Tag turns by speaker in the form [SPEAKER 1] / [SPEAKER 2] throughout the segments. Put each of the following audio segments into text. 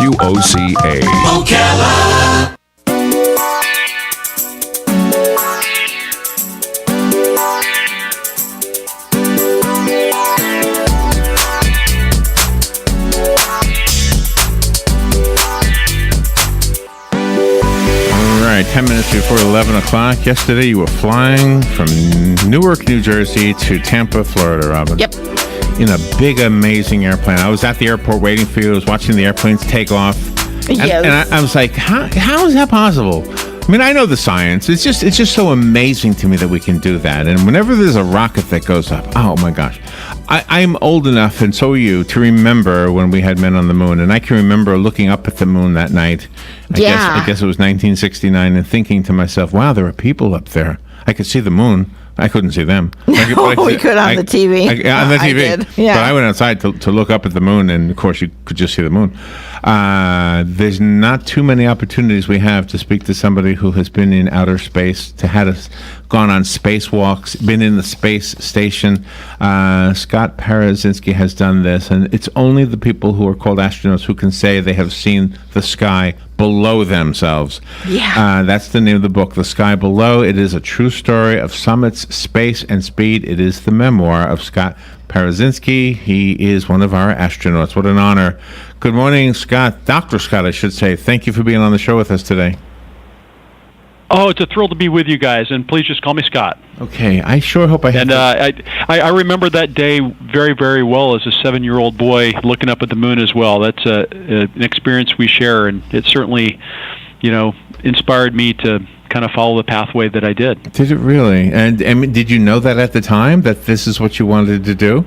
[SPEAKER 1] WOCA.
[SPEAKER 2] Ocala.
[SPEAKER 3] All right, 10 minutes before 11 o'clock. Yesterday, you were flying from Newark, New Jersey to Tampa, Florida, Robin.
[SPEAKER 4] Yep.
[SPEAKER 3] In a big, amazing airplane. I was at the airport waiting for you. I was watching the airplanes take off.
[SPEAKER 4] Yes.
[SPEAKER 3] And I was like, how is that possible? I mean, I know the science. It's just so amazing to me that we can do that. And whenever there's a rocket that goes up, oh my gosh. I'm old enough, and so are you, to remember when we had men on the moon. And I can remember looking up at the moon that night. I guess it was 1969, and thinking to myself, wow, there are people up there. I could see the moon. I couldn't see them.
[SPEAKER 4] We could on the TV.
[SPEAKER 3] On the TV.
[SPEAKER 4] I did. Yeah.
[SPEAKER 3] But I went outside to look up at the moon, and of course you could just see the moon. There's not too many opportunities we have to speak to somebody who has been in outer space, gone on spacewalks, been in the space station. Scott Parazynski has done this, and it's only the people who are called astronauts who can say they have seen the sky below themselves.
[SPEAKER 4] Yeah.
[SPEAKER 3] That's the name of the book, The Sky Below. It is a true story of summits, space, and speed. It is the memoir of Scott Parazynski. He is one of our astronauts. What an honor. Good morning, Scott. Dr. Scott, I should say. Thank you for being on the show with us today.
[SPEAKER 5] Oh, it's a thrill to be with you guys, and please just call me Scott.
[SPEAKER 3] Okay, I sure hope I have.
[SPEAKER 5] And I remember that day very, very well as a 7-year-old boy looking up at the moon as well. That's an experience we share, and it certainly, inspired me to kind of follow the pathway that I did.
[SPEAKER 3] Did it really? And I mean, did you know that at the time, that this is what you wanted to do?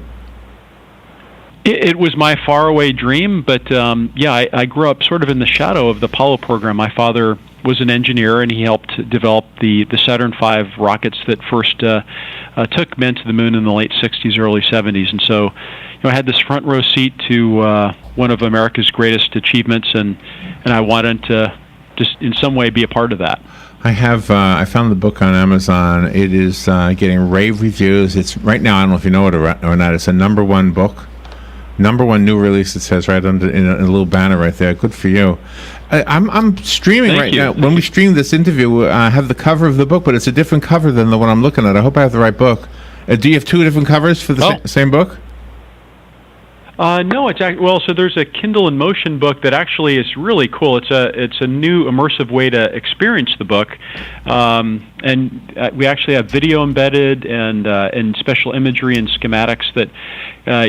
[SPEAKER 5] It was my faraway dream, but I grew up sort of in the shadow of the Apollo program. My father was an engineer, and he helped develop the Saturn V rockets that first took men to the moon in the late 60s, early 70s. And so I had this front row seat to one of America's greatest achievements, and I wanted to just in some way be a part of that.
[SPEAKER 3] I have. I found the book on Amazon. It is getting rave reviews. It's right now. I don't know if you know it or not. It's a #1 book. #1 new release, it says right under in a little banner right there. Good for you. I'm streaming right now. When we stream this interview, I have the cover of the book, but it's a different cover than the one I'm looking at. I hope I have the right book. Do you have two different covers for the same book?
[SPEAKER 5] No, it's so there's a Kindle in Motion book that actually is really cool. It's a new immersive way to experience the book, and we actually have video embedded and special imagery and schematics that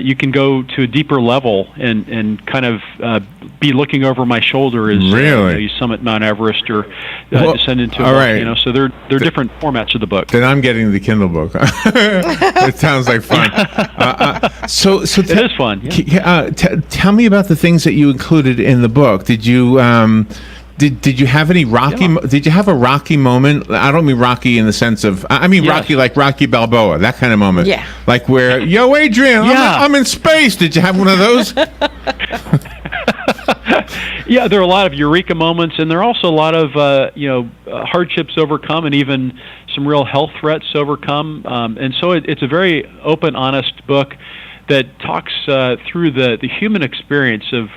[SPEAKER 5] you can go to a deeper level and kind of be looking over my shoulder as you summit Mount Everest or descend into a volcano. So they're different formats of the book.
[SPEAKER 3] Then I'm getting the Kindle book. It sounds like fun. So
[SPEAKER 5] it is fun. Yeah.
[SPEAKER 3] Tell me about the things that you included in the book. Did you did you have any Rocky? Yeah. Did you have a Rocky moment? I don't mean Rocky in the sense of I mean Rocky like Rocky Balboa, that kind of moment.
[SPEAKER 4] Yeah.
[SPEAKER 3] Like where yo Adrian, I'm in space. Did you have one of those?
[SPEAKER 5] Yeah, there are a lot of eureka moments, and there are also a lot of hardships overcome, and even some real health threats overcome. And so it's a very open, honest book that talks through the human experience of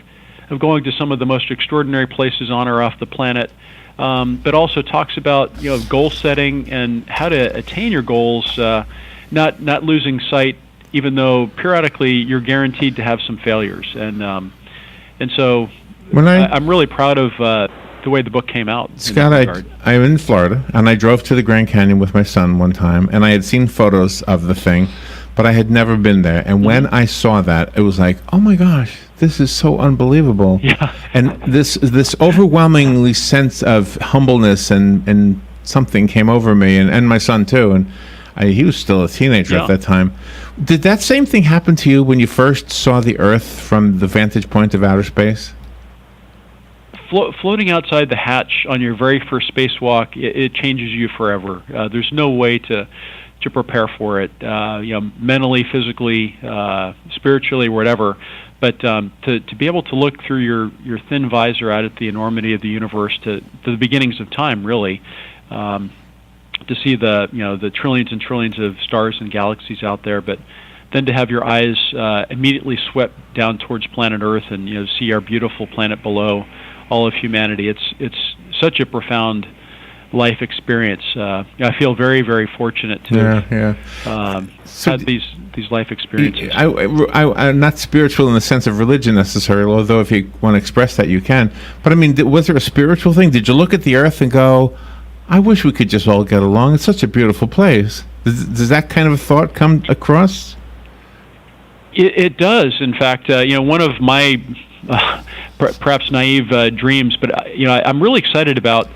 [SPEAKER 5] going to some of the most extraordinary places on or off the planet, but also talks about goal setting and how to attain your goals, not losing sight, even though periodically you're guaranteed to have some failures. And so I'm really proud of the way the book came out.
[SPEAKER 3] Scott, I'm in Florida, and I drove to the Grand Canyon with my son one time, and I had seen photos of the thing, but I had never been there. And when I saw that, it was like, oh my gosh, this is so unbelievable.
[SPEAKER 5] Yeah.
[SPEAKER 3] And this overwhelmingly sense of humbleness and something came over me, and my son too. And he was still a teenager at that time. Did that same thing happen to you when you first saw the Earth from the vantage point of outer space?
[SPEAKER 5] Floating outside the hatch on your very first spacewalk, it changes you forever. There's no way to prepare for it, mentally, physically, spiritually, whatever. But to be able to look through your thin visor out at the enormity of the universe, to the beginnings of time, really, to see the trillions and trillions of stars and galaxies out there, but then to have your eyes immediately swept down towards planet Earth and see our beautiful planet below, all of humanity. It's such a profound life experience. I feel very, very fortunate to had these life experiences.
[SPEAKER 3] I'm not spiritual in the sense of religion necessarily, although if you want to express that, you can. But I mean, was there a spiritual thing? Did you look at the Earth and go, I wish we could just all get along? It's such a beautiful place. Does that kind of thought come across?
[SPEAKER 5] It does. In fact, one of my perhaps naive dreams, but I'm really excited about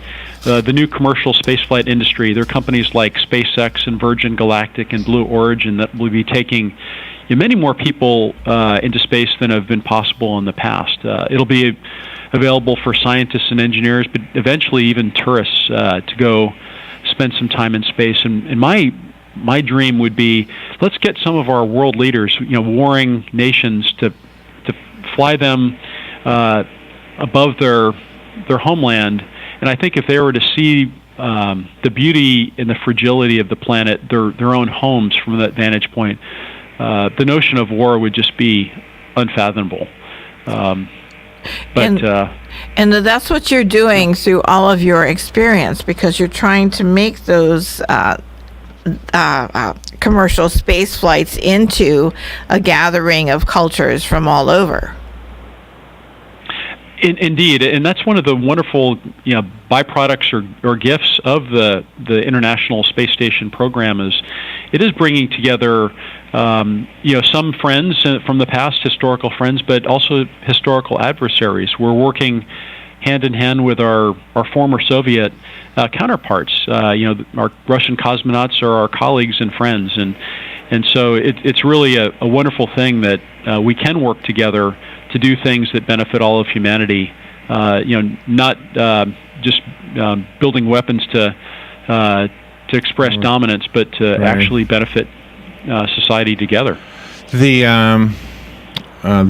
[SPEAKER 5] the new commercial spaceflight industry. There are companies like SpaceX and Virgin Galactic and Blue Origin that will be taking many more people into space than have been possible in the past. It'll be available for scientists and engineers, but eventually even tourists to go spend some time in space. And my dream would be, let's get some of our world leaders, warring nations, to fly them above their homeland. And I think if they were to see the beauty and the fragility of the planet, their own homes from that vantage point, the notion of war would just be unfathomable.
[SPEAKER 4] And that's what you're doing through all of your experience, because you're trying to make those commercial space flights into a gathering of cultures from all over.
[SPEAKER 5] Indeed, and that's one of the wonderful byproducts or gifts of the International Space Station program. It is bringing together some friends from the past, historical friends, but also historical adversaries. We're working hand in hand with our former Soviet counterparts. Our Russian cosmonauts are our colleagues and friends, and so it's really a wonderful thing that we can work together to do things that benefit all of humanity. Not just building weapons to express dominance, but to actually benefit society together.
[SPEAKER 3] The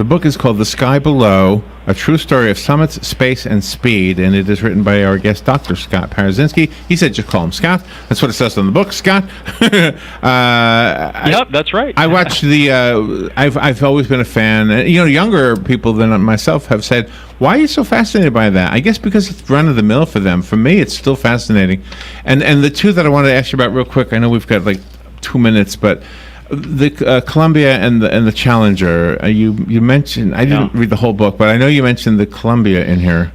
[SPEAKER 3] book is called The Sky Below, A True Story of Summits, Space, and Speed, and it is written by our guest, Dr. Scott Parazynski. He said just call him Scott. That's what it says on the book, Scott.
[SPEAKER 5] Yep, that's right.
[SPEAKER 3] I watched I've always been a fan. Younger people than myself have said, why are you so fascinated by that? I guess because it's run-of-the-mill for them. For me, it's still fascinating. And the two that I wanted to ask you about real quick, I know we've got like 2 minutes, but the Columbia and the Challenger. You mentioned, I didn't read the whole book, but I know you mentioned the Columbia in here.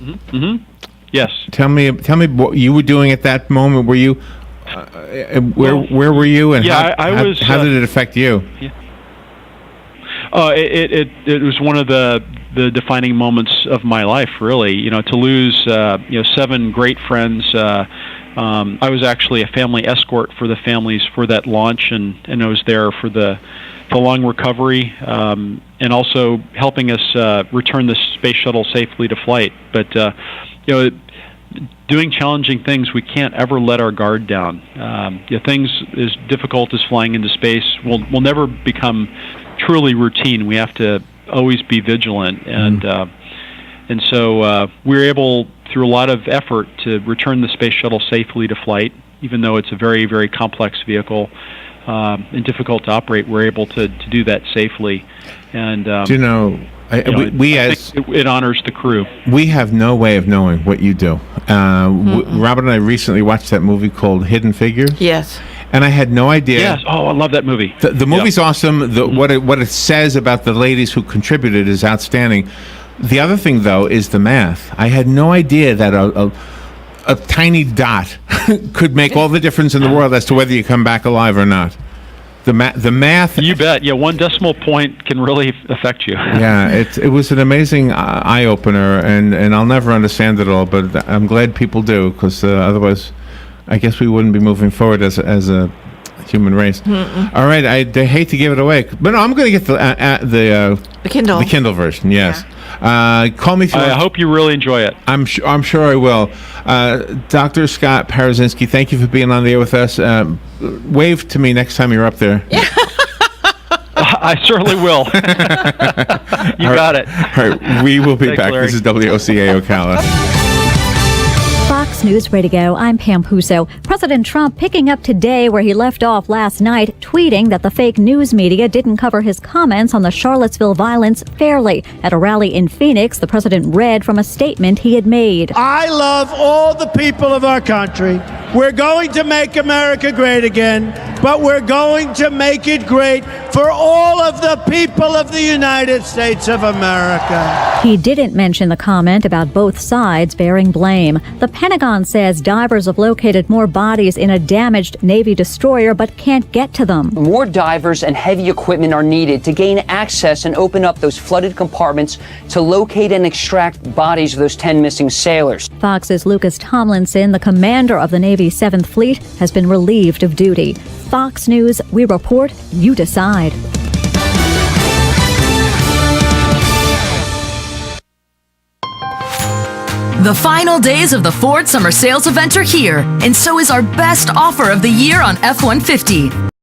[SPEAKER 5] Mm-hmm. Yes.
[SPEAKER 3] Tell me what you were doing at that moment. Were you where were you, and how did it affect you?
[SPEAKER 5] Yeah. It was one of the defining moments of my life, really. To lose 7 great friends. I was actually a family escort for the families for that launch, and I was there for the long recovery, and also helping us return the space shuttle safely to flight. But doing challenging things, we can't ever let our guard down. Things as difficult as flying into space will never become truly routine. We have to always be vigilant, and so we were able, through a lot of effort, to return the space shuttle safely to flight. Even though it's a very, very complex vehicle and difficult to operate, we're able to do that safely. And it honors the crew.
[SPEAKER 3] We have no way of knowing what you do. Robert and I recently watched that movie called Hidden Figures.
[SPEAKER 4] Yes.
[SPEAKER 3] And I had no idea.
[SPEAKER 5] Yes. Oh, I love that movie.
[SPEAKER 3] The movie's awesome. What it says about the ladies who contributed is outstanding. The other thing, though, is the math. I had no idea that a tiny dot could make all the difference in the world as to whether you come back alive or not. The math.
[SPEAKER 5] You bet. Yeah, 1 decimal point can really affect you.
[SPEAKER 3] Yeah, it was an amazing eye opener, and I'll never understand it all. But I'm glad people do, because otherwise, I guess we wouldn't be moving forward as a human race. All right, I hate to give it away, but no, I'm going to get the Kindle version. Yes. Call me.
[SPEAKER 5] I hope you really enjoy it.
[SPEAKER 3] I'm sure I will. Dr. Scott Parazynski, thank you for being on the air with us. Wave to me next time you're up there.
[SPEAKER 4] Yeah.
[SPEAKER 5] I certainly will. You got it.
[SPEAKER 3] All right, we will be back.
[SPEAKER 5] Larry.
[SPEAKER 3] This is WOCA Ocala.
[SPEAKER 1] Fox Fox News Radio, I'm Pam Puso. President Trump picking up today where he left off last night, tweeting that the fake news media didn't cover his comments on the Charlottesville violence fairly. At a rally in Phoenix, the president read from a statement he had made.
[SPEAKER 6] I love all the people of our country. We're going to make America great again, but we're going to make it great for all of the people of the United States of America.
[SPEAKER 1] He didn't mention the comment about both sides bearing blame. The Pentagon says divers have located more bodies in a damaged Navy destroyer but can't get to them.
[SPEAKER 7] More divers and heavy equipment are needed to gain access and open up those flooded compartments to locate and extract bodies of those 10 missing sailors.
[SPEAKER 1] Fox's Lucas Tomlinson, the commander of the Navy's 7th Fleet, has been relieved of duty. Fox News, we report, you decide.
[SPEAKER 2] The final days of the Ford Summer Sales Event are here, and so is our best offer of the year on F-150.